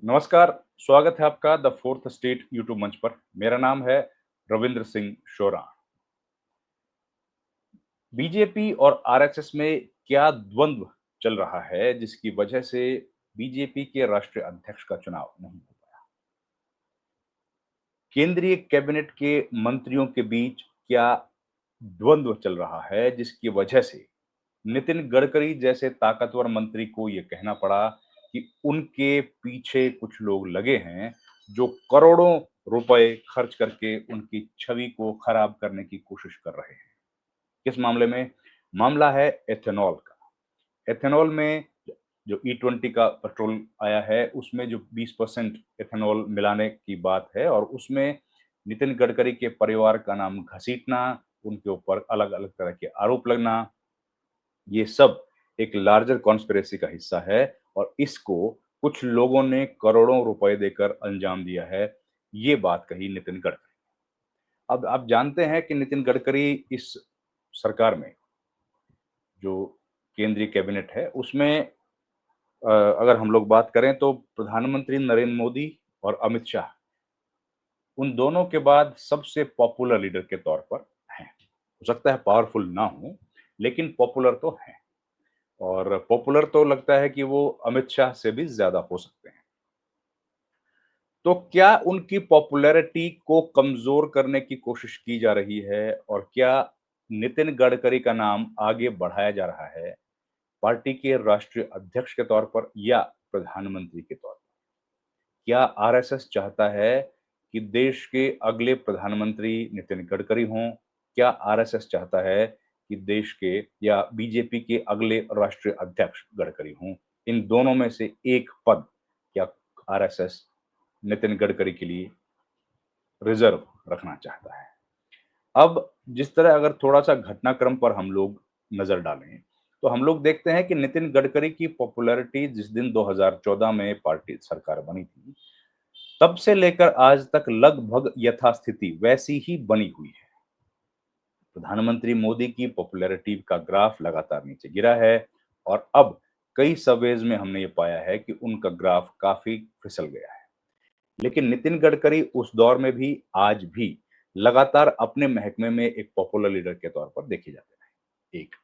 नमस्कार। स्वागत है आपका द फोर्थ स्टेट यूट्यूब मंच पर। मेरा नाम है रविंद्र सिंह शोरा। बीजेपी और आरएसएस में क्या द्वंद्व चल रहा है जिसकी वजह से बीजेपी के राष्ट्रीय अध्यक्ष का चुनाव नहीं हो पाया। केंद्रीय कैबिनेट के मंत्रियों के बीच क्या द्वंद्व चल रहा है जिसकी वजह से नितिन गडकरी जैसे ताकतवर मंत्री को यह कहना पड़ा कि उनके पीछे कुछ लोग लगे हैं जो करोड़ों रुपए खर्च करके उनकी छवि को खराब करने की कोशिश कर रहे हैं। किस मामले में? मामला है एथेनॉल का। एथेनॉल में जो E20 का पेट्रोल आया है उसमें जो 20% एथेनॉल मिलाने की बात है और उसमें नितिन गडकरी के परिवार का नाम घसीटना, उनके ऊपर अलग अलग तरह के आरोप लगना, ये सब एक लार्जर कॉन्स्पिरेसी का हिस्सा है और इसको कुछ लोगों ने करोड़ों रुपए देकर अंजाम दिया है। ये बात कही नितिन गडकरी। अब आप जानते हैं कि नितिन गडकरी इस सरकार में जो केंद्रीय कैबिनेट है उसमें अगर हम लोग बात करें तो प्रधानमंत्री नरेंद्र मोदी और अमित शाह उन दोनों के बाद सबसे पॉपुलर लीडर के तौर पर हैं। हो सकता है पावरफुल ना हो, लेकिन पॉपुलर तो हैं। और पॉपुलर तो लगता है कि वो अमित शाह से भी ज़्यादा हो सकते हैं। तो क्या उनकी पॉपुलैरिटी को कमज़ोर करने की कोशिश की जा रही है और क्या नितिन गडकरी का नाम आगे बढ़ाया जा रहा है, पार्टी के राष्ट्रीय अध्यक्ष के तौर पर या प्रधानमंत्री के तौर पर? क्या आरएसएस चाहता है कि देश के अगले प्रधानमंत्री नितिन गडकरी हों? क्या आरएसएस चाहता है कि देश के या बीजेपी के अगले राष्ट्रीय अध्यक्ष गडकरी हों? इन दोनों में से एक पद क्या आरएसएस नितिन गडकरी के लिए रिजर्व रखना चाहता है? अब जिस तरह अगर थोड़ा-सा घटनाक्रम पर हम लोग नज़र डालें, तो हम लोग देखते हैं कि नितिन गडकरी की पॉपुलैरिटी जिस दिन 2014 में पार्टी सरकार बनी थी, तब से लेकर आज तक लगभग यथास्थिति वैसी ही बनी हुई है। प्रधानमंत्री मोदी की पॉपुलैरिटी का ग्राफ लगातार नीचे गिरा है और अब कई सर्वेज में हमने ये पाया है कि उनका ग्राफ काफ़ी फिसल गया है। लेकिन नितिन गडकरी उस दौर में भी आज भी लगातार अपने महकमे में एक पॉपुलर लीडर के तौर पर देखे जाते रहे। एक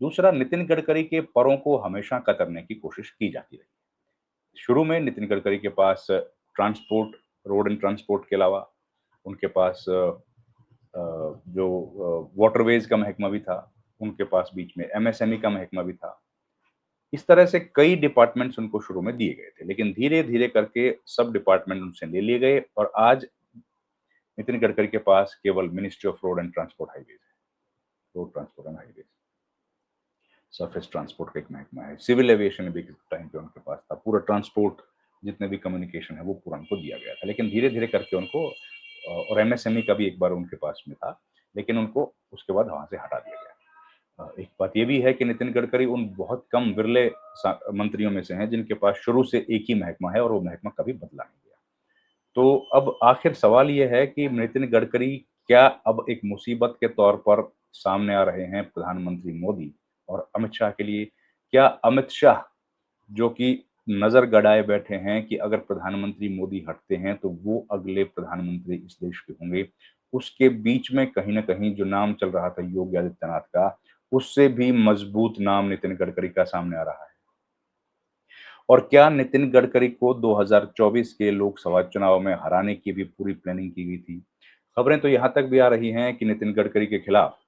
दूसरा, नितिन गडकरी के परों को हमेशा कतरने की कोशिश की जाती रही। शुरू में नितिन गडकरी के पास ट्रांसपोर्ट, रोड एंड ट्रांसपोर्ट के अलावा उनके पास जो वाटरवेज का महकमा भी था, उनके पास बीच में एमएसएमई का महकमा भी था। इस तरह से कई डिपार्टमेंट्स उनको शुरू में दिए गए थे, लेकिन धीरे-धीरे करके सब डिपार्टमेंट उनसे ले लिए गए और आज नितिन गडकरी के पास केवल ministry of road and transport highways है। Road transport and highways, surface transport का एक महकमा है। सिविल एविएशन भी टाइम पे उनके पास था। पूरा ट्रांसपोर्ट जितने भी कम्युनिकेशन है वो पूरा उनको दिया गया था। लेकिन धीरे-धीरे करके उनको और एमएसएमई का भी एक बार उनके पास में था, लेकिन उनको उसके बाद वहाँ से हटा दिया गया। एक बात ये भी है कि नितिन गडकरी उन बहुत कम विरले मंत्रियों में से हैं जिनके पास शुरू से एक ही महकमा है और वो महकमा कभी बदला नहीं गया। तो अब आखिर सवाल ये है कि नितिन गडकरी क्या अब एक मुसीबत के तौर पर सामने आ रहे हैं प्रधानमंत्री मोदी और अमित शाह के लिए? क्या अमित शाह, जो कि नज़र गड़ाए बैठे हैं कि अगर प्रधानमंत्री मोदी हटते हैं तो वो अगले प्रधानमंत्री इस देश के होंगे, उसके बीच में कहीं न कहीं जो नाम चल रहा था योगी आदित्यनाथ का, उससे भी मजबूत नाम नितिन गडकरी का सामने आ रहा है? और क्या नितिन गडकरी को 2024 के लोकसभा चुनाव में हराने की भी पूरी प्लानिंग की गई थी? खबरें तो यहाँ तक भी आ रही हैं कि नितिन गडकरी के खिलाफ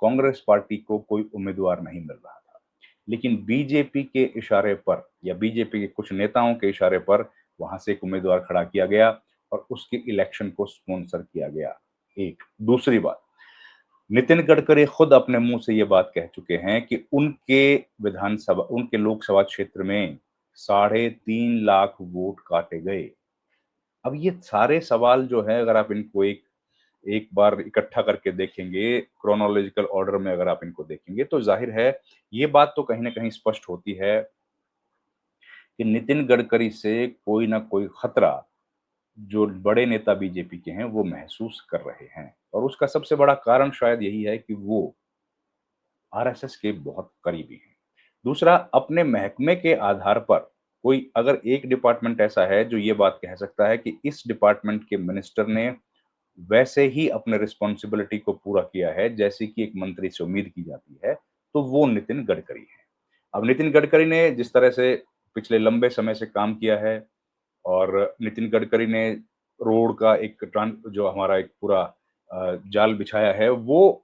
कांग्रेस पार्टी को कोई उम्मीदवार नहीं मिल रहा था। लेकिन बीजेपी के इशारे पर या बीजेपी के कुछ नेताओं के इशारे पर वहां से एक उम्मीदवार खड़ा किया गया और उसके इलेक्शन को स्पॉन्सर किया गया। एक दूसरी बात, नितिन गडकरी खुद अपने मुंह से ये बात कह चुके हैं कि उनके लोकसभा क्षेत्र में 3.5 लाख वोट काटे गए। अब ये सारे सवाल जो है अगर आप इनको एक एक बार इकट्ठा करके देखेंगे, क्रोनोलॉजिकल ऑर्डर में अगर आप इनको देखेंगे तो ज़ाहिर है ये बात तो कहीं न कहीं स्पष्ट होती है कि नितिन गडकरी से कोई न कोई खतरा जो बड़े नेता बीजेपी के हैं वो महसूस कर रहे हैं। और उसका सबसे बड़ा कारण शायद यही है कि वो आरएसएस के बहुत करीबी हैं। दूसरा, अपने महकमे के आधार पर कोई अगर एक डिपार्टमेंट ऐसा है जो ये बात कह सकता है कि इस डिपार्टमेंट के मिनिस्टर ने वैसे ही अपने रिस्पॉन्सिबिलिटी को पूरा किया है, जैसे कि एक मंत्री से उम्मीद की जाती है, तो वो नितिन गडकरी हैं। अब नितिन गडकरी ने जिस तरह से पिछले लंबे समय से काम किया है और नितिन गडकरी ने रोड का एक जो हमारा एक पूरा जाल बिछाया है, वो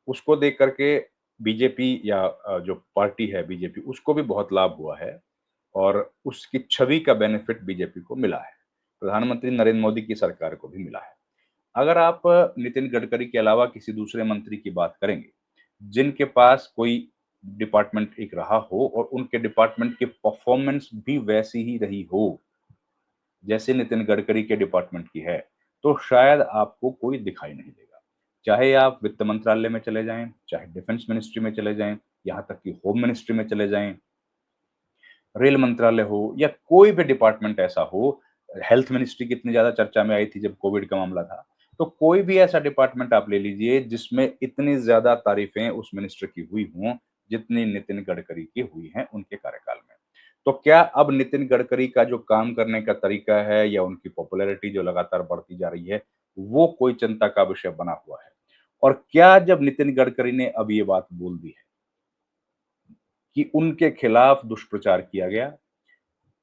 उसको देख कर के बीजेपी या जो पार्टी है बीजेपी, उसको भी बहुत लाभ हुआ है और उसकी छवि का बेनिफिट बीजेपी को मिला है। प्रधानमंत्री नरेंद्र मोदी की सरकार को भी मिला है। अगर आप नितिन गडकरी के अलावा किसी दूसरे मंत्री की बात करेंगे, जिनके पास कोई डिपार्टमेंट एक रहा हो और उनके डिपार्टमेंट की परफॉर्मेंस भी वैसी ही रही हो, जैसे नितिन गडकरी के डिपार्टमेंट की है, तो शायद आपको कोई दिखाई नहीं देगा। चाहे आप वित्त मंत्रालय में चले जाएँ, चाहे डिफेंस मिनिस्ट्री में चले जाएँ, यहाँ तक कि होम मिनिस्ट्री में चले जाएँ, रेल मंत्रालय हो या कोई भी डिपार्टमेंट ऐसा हो, हेल्थ मिनिस्ट्री कितनी ज़्यादा चर्चा में आई थी जब कोविड का मामला था। तो कोई भी ऐसा डिपार्टमेंट आप ले लीजिए जिसमें इतनी ज़्यादा तारीफ़ें उस मिनिस्टर की हुई हों, जितनी नितिन गडकरी की हुई हैं उनके कार्यकाल में। तो क्या अब नितिन गडकरी का जो काम करने का तरीका है या उनकी पॉपुलैरिटी जो लगातार बढ़ती जा रही है, वो कोई चिंता का विषय बना हुआ है? और क्या जब नितिन गडकरी ने अब ये बात बोल दी है कि उनके खिलाफ दुष्प्रचार किया गया,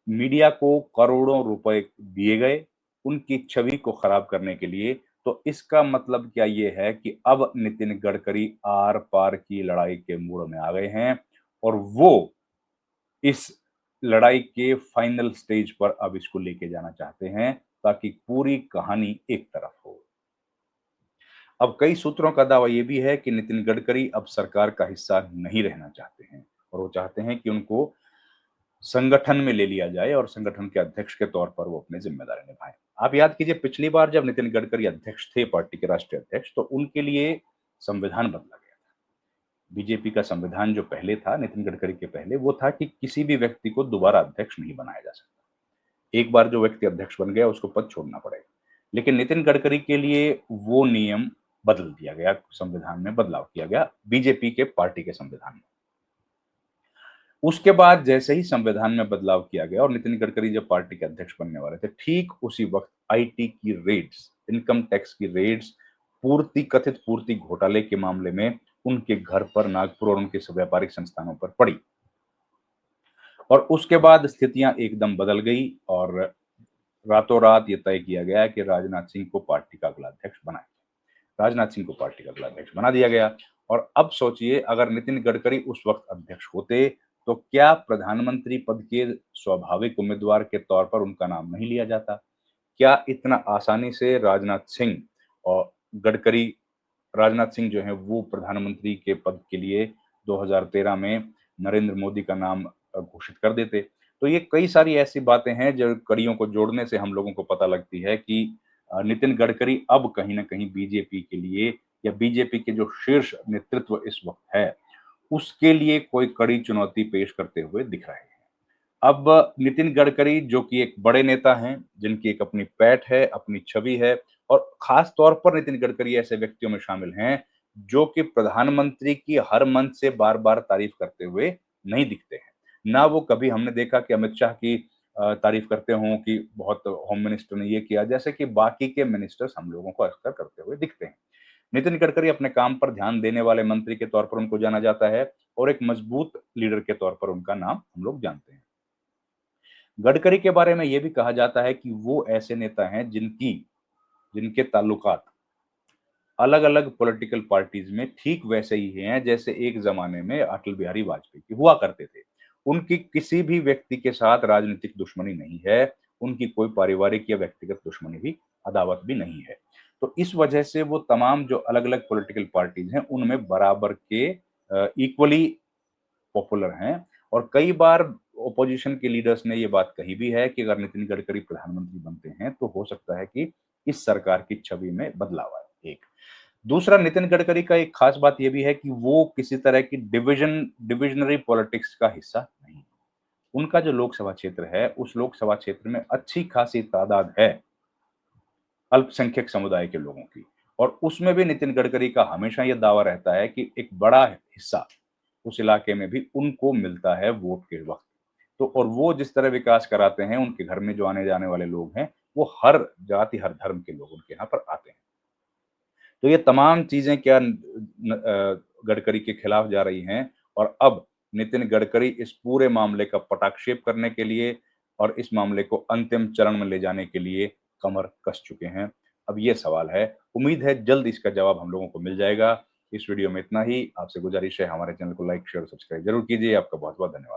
मीडिया को करोड़ों रुपए दिए गए, उनकी छवि को खराब करने के लिए, तो इसका मतलब क्या ये है कि अब नितिन गडकरी आर-पार की लड़ाई के मोड़ में आ गए हैं और वो इस लड़ाई के फाइनल स्टेज पर अब इसको लेके जाना चाहते हैं, ताकि पूरी कहानी एक तरफ हो। अब कई सूत्रों का दावा ये भी है कि नितिन गडकरी अब सरकार का हिस्सा नहीं रहना चाहते हैं और वो चाहते हैं कि उनको संगठन में ले लिया जाए और संगठन के अध्यक्ष के तौर पर वो अपनी ज़िम्मेदारी निभाएँ। आप याद कीजिए पिछली बार जब नितिन गडकरी अध्यक्ष थे, पार्टी के राष्ट्रीय अध्यक्ष, तो उनके लिए संविधान बदला गया था। बीजेपी का संविधान जो पहले था, नितिन गडकरी के पहले, वो था कि किसी भी व्यक्ति को दोबारा अध्यक्ष नहीं बनाया जा सकता। एक बार जो व्यक्ति अध्यक्ष बन गया, उसको पद छोड़ना पड़ेगा। लेकिन नितिन गडकरी के लिए वो नियम बदल दिया गया, संविधान में बदलाव किया गया, बीजेपी के पार्टी के संविधान में। उसके बाद जैसे ही संविधान में बदलाव किया गया और नितिन गडकरी जब पार्टी के अध्यक्ष बनने वाले थे, ठीक उसी वक़्त आईटी की रेड्स, इनकम टैक्स की रेड्स, कथित पूर्ति घोटाले के मामले में उनके घर पर नागपुर और उनके व्यापारिक संस्थानों पर पड़ी। और उसके बाद स्थितियाँ एकदम बदल गई और रातों-रात ये तय किया गया कि राजनाथ सिंह को पार्टी का अगला अध्यक्ष बनाया जाए। राजनाथ सिंह को पार्टी का अगला अध्यक्ष बना दिया गया और अब सोचिए अगर नितिन गडकरी उस वक़्त अध्यक्ष होते, तो क्या प्रधानमंत्री पद के स्वाभाविक उम्मीदवार के तौर पर उनका नाम नहीं लिया जाता? क्या इतना आसानी से और गडकरी राजनाथ सिंह जो हैं वो प्रधानमंत्री के पद के लिए 2013 में नरेंद्र मोदी का नाम घोषित कर देते। तो ये कई सारी ऐसी बातें हैं जो कड़ियों को जोड़ने से हम लोगों को पता लगती है कि नितिन गडकरी अब कहीं न कहीं बीजेपी के लिए या बीजेपी के जो शीर्ष नेतृत्व इस वक़्त है, उसके लिए कोई कड़ी चुनौती पेश करते हुए दिख रहे हैं। अब नितिन गडकरी जो कि एक बड़े नेता हैं, जिनकी एक अपनी पैठ है, अपनी छवि है और ख़ास तौर पर नितिन गडकरी ऐसे व्यक्तियों में शामिल हैं, जो कि प्रधानमंत्री की हर मंच से बार-बार तारीफ़ करते हुए नहीं दिखते हैं। ना वो कभी हमने देखा कि अमित शाह की तारीफ़ करते हों कि बहुत होम मिनिस्टर ने ये किया, जैसे कि बाकी के मिनिस्टर्स हम लोगों को अक्सर करते हुए दिखते हैं। नितिन गडकरी अपने काम पर ध्यान देने वाले मंत्री के तौर पर उनको जाना जाता है और एक मजबूत लीडर के तौर पर उनका नाम हम लोग जानते हैं। गडकरी के बारे में ये भी कहा जाता है कि वो ऐसे नेता हैं जिनके ताल्लुकात अलग-अलग पॉलिटिकल पार्टीज़ में ठीक वैसे ही हैं जैसे एक ज़माने में अटल बिहारी वाजपेयी की हुआ करते थे। उनकी किसी भी व्यक्ति के साथ राजनीतिक दुश्मनी नहीं है, उनकी कोई पारिवारिक या व्यक्तिगत दुश्मनी भी, अदावत भी नहीं है। तो इस वजह से वो तमाम जो अलग-अलग पॉलिटिकल पार्टीज़ हैं, उनमें बराबर के इक्वली पॉपुलर हैं और कई बार ऑपोजिशन के लीडर्स ने ये बात कही भी है कि अगर नितिन गडकरी प्रधानमंत्री बनते हैं, तो हो सकता है कि इस सरकार की छवि में बदलाव आए, एक। दूसरा नितिन गडकरी का एक खास बात ये भी है कि वो किसी तरह की डिविज़नरी पॉलिटिक्स का हिस्सा नहीं है। उनका जो लोकसभा क्षेत्र है, उस लोकसभा क्षेत्र में अच्छी खासी तादाद है अल्पसंख्यक समुदाय के लोगों की और उसमें भी नितिन गडकरी का हमेशा ये दावा रहता है कि एक बड़ा हिस्सा उस इलाके में भी उनको मिलता है वोट के वक़्त। तो और वो जिस तरह विकास कराते हैं, उनके घर में जो आने-जाने वाले लोग हैं, वो हर जाति, हर धर्म के लोग उनके यहाँ पर आते हैं। तो ये तमाम चीज़ें क्या गडकरी के खिलाफ जा रही हैं और अब नितिन गडकरी इस पूरे मामले का पटाक्षेप करने के लिए और इस मामले को अंतिम चरण में ले जाने के लिए कमर कस चुके हैं। अब ये सवाल है, उम्मीद है जल्द इसका जवाब हम लोगों को मिल जाएगा। इस वीडियो में इतना ही। आपसे गुजारिश है हमारे चैनल को लाइक, शेयर, सब्सक्राइब ज़रूर कीजिए। आपका बहुत-बहुत धन्यवाद।